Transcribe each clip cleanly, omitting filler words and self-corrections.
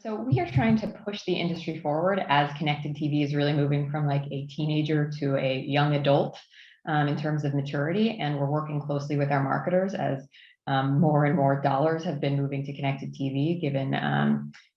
So we are trying to push the industry forward as connected TV is really moving from like a teenager to a young adult in terms of maturity. And we're working closely with our marketers as more and more dollars have been moving to connected TV, given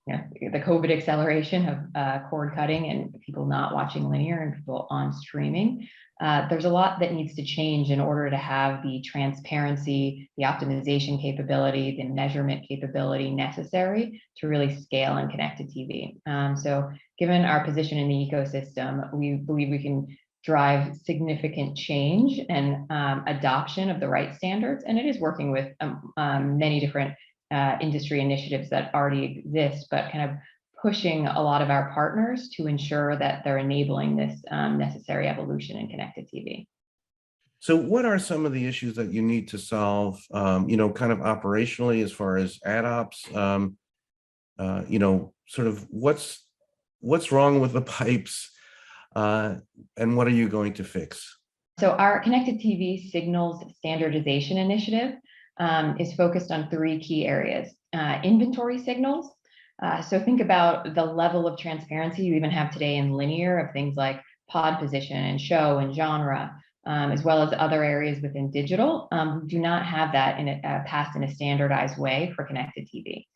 the COVID acceleration of cord cutting and people not watching linear and people on streaming. There's a lot that needs to change in order to have the transparency, the optimization capability, the measurement capability necessary to really scale in connected TV. So given our position in the ecosystem, we believe we can drive significant change and adoption of the right standards. And it is working with many different industry initiatives that already exist, but kind of pushing a lot of our partners to ensure that they're enabling this necessary evolution in connected TV. So what are some of the issues that you need to solve, kind of operationally as far as ad ops, sort of what's wrong with the pipes and what are you going to fix? So our connected TV signals standardization initiative is focused on three key areas. Inventory signals. So think about the level of transparency you even have today in linear of things like pod position and show and genre, as well as other areas within digital. We do not have that passed in a standardized way for connected TV.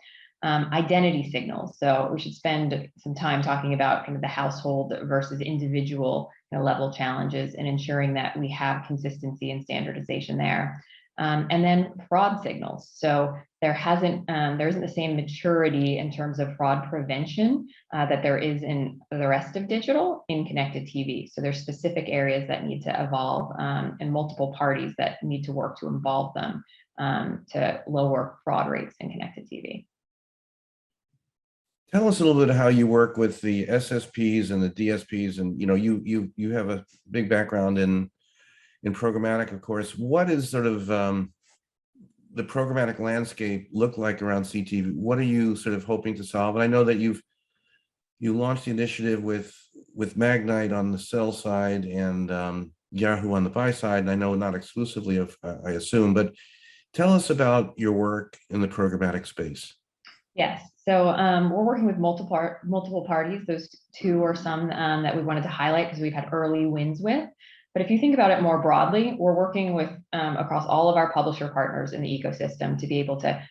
Identity signals. So we should spend some time talking about kind of the household versus individual level challenges and ensuring that we have consistency and standardization there. And then fraud signals. So there isn't the same maturity in terms of fraud prevention that there is in the rest of digital in connected TV. So there's specific areas that need to evolve and multiple parties that need to work to involve them to lower fraud rates in connected TV. Tell us a little bit how you work with the SSPs and the DSPs, and you have a big background in programmatic, of course. What is sort of the programmatic landscape look like around CTV? What are you sort of hoping to solve? And I know that you launched the initiative with Magnite on the sell side and Yahoo on the buy side, and I know not exclusively, I assume, but tell us about your work in the programmatic space. Yes, so we're working with multiple parties. Those two are some that we wanted to highlight because we've had early wins with. But if you think about it more broadly, we're working with across all of our publisher partners in the ecosystem to be able to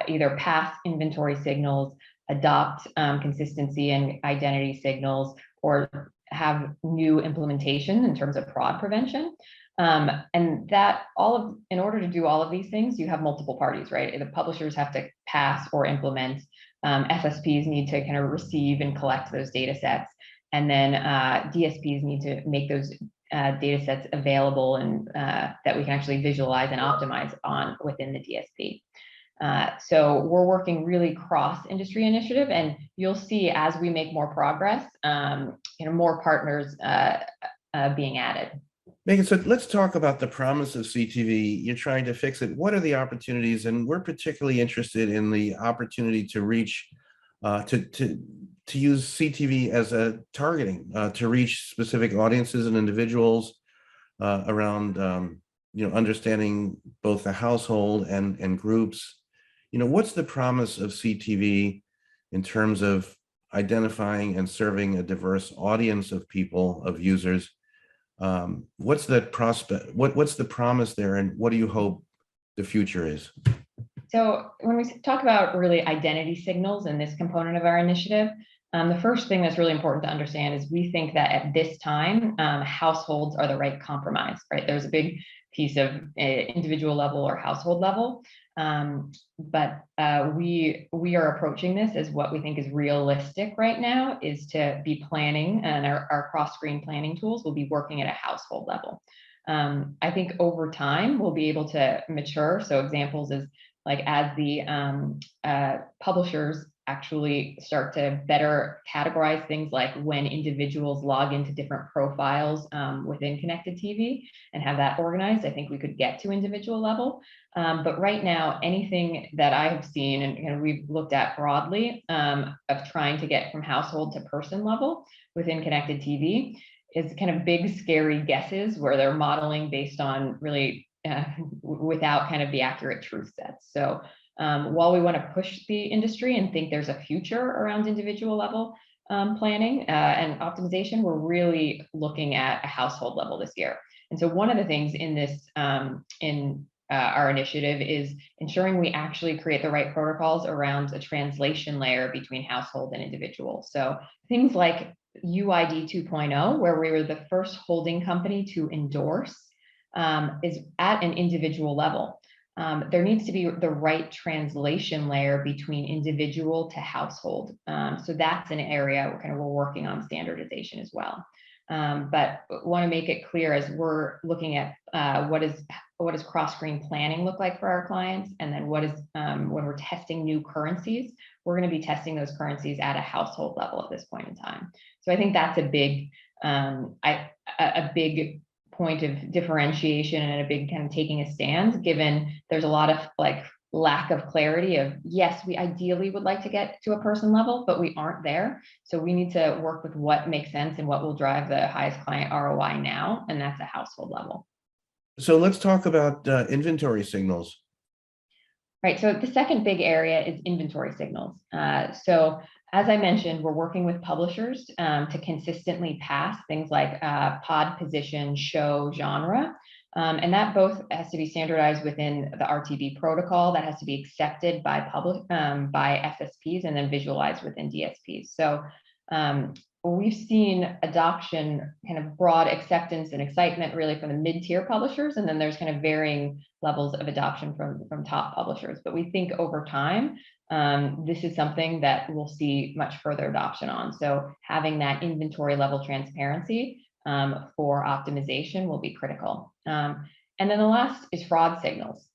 either pass inventory signals, adopt consistency and identity signals, or have new implementation in terms of fraud prevention. And that in order to do all of these things, you have multiple parties, right? The publishers have to pass or implement. SSPs need to kind of receive and collect those data sets. And then DSPs need to make those data sets available and that we can actually visualize and optimize on within the DSP. So we're working really cross-industry initiative, and you'll see as we make more progress, more partners being added. Megan, so let's talk about the promise of CTV. You're trying to fix it. What are the opportunities? And we're particularly interested in the opportunity to reach, to use CTV as a targeting, to reach specific audiences and individuals around, understanding both the household and groups. What's the promise of CTV in terms of identifying and serving a diverse audience of people, of users? What's that prospect? What's the promise there, and what do you hope the future is? So when we talk about really identity signals in this component of our initiative, the first thing that's really important to understand is we think that at this time, households are the right compromise, right? There's a big piece of individual level or household level, but we are approaching this as what we think is realistic right now is to be planning, and our cross-screen planning tools will be working at a household level. I think over time we'll be able to mature. So examples is like as the publishers actually start to better categorize things like when individuals log into different profiles within connected TV and have that organized, I think we could get to individual level. But right now, anything that I have seen and we've looked at broadly of trying to get from household to person level within connected TV is kind of big, scary guesses where they're modeling based on really without kind of the accurate truth sets. So While we want to push the industry and think there's a future around individual level planning and optimization, we're really looking at a household level this year. And so one of the things in this, our initiative is ensuring we actually create the right protocols around a translation layer between household and individual. So things like UID 2.0, where we were the first holding company to endorse, is at an individual level. There needs to be the right translation layer between individual to household. So that's an area we're working on standardization as well. But want to make it clear as we're looking at what does cross-screen planning look like for our clients, and then what is when we're testing new currencies, we're going to be testing those currencies at a household level at this point in time. So I think that's a big big point of differentiation and a big kind of taking a stand, given there's a lot of lack of clarity of, yes, we ideally would like to get to a person level, but we aren't there. So we need to work with what makes sense and what will drive the highest client ROI now, and that's a household level. So let's talk about inventory signals. Right, so the second big area is inventory signals. So as I mentioned, we're working with publishers to consistently pass things like pod position, show, genre. And that both has to be standardized within the RTB protocol, that has to be accepted by by SSPs, and then visualized within DSPs. So we've seen adoption, kind of broad acceptance and excitement really from the mid-tier publishers, and then there's kind of varying levels of adoption from top publishers. But we think over time, this is something that we'll see much further adoption on. So having that inventory level transparency for optimization will be critical. And then the last is fraud signals.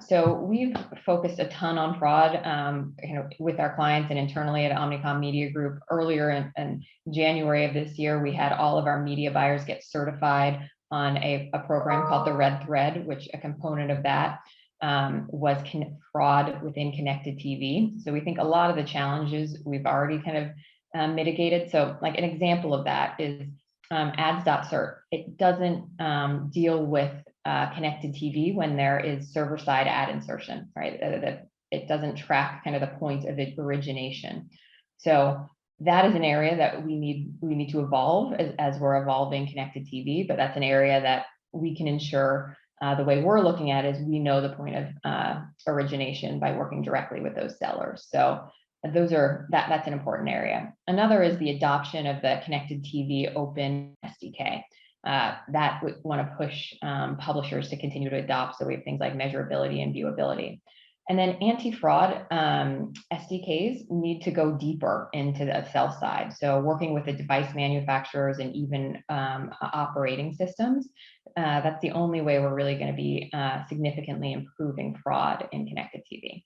So we've focused a ton on fraud with our clients and internally at Omnicom Media Group. Earlier in January of this year, we had all of our media buyers get certified on a program called the Red Thread, which a component of that was fraud within connected TV. So we think a lot of the challenges we've already kind of mitigated. So like an example of that is ads.cert. It doesn't deal with connected TV when there is server-side ad insertion, right? It doesn't track kind of the point of origination. So that is an area that we need to evolve as we're evolving connected TV, but that's an area that we can ensure the way we're looking at is we know the point of origination by working directly with those sellers. So that's an important area. Another is the adoption of the connected TV open SDK. That we want to push publishers to continue to adopt. So we have things like measurability and viewability. And then anti-fraud SDKs need to go deeper into the sell side. So working with the device manufacturers and even operating systems, that's the only way we're really going to be significantly improving fraud in connected TV.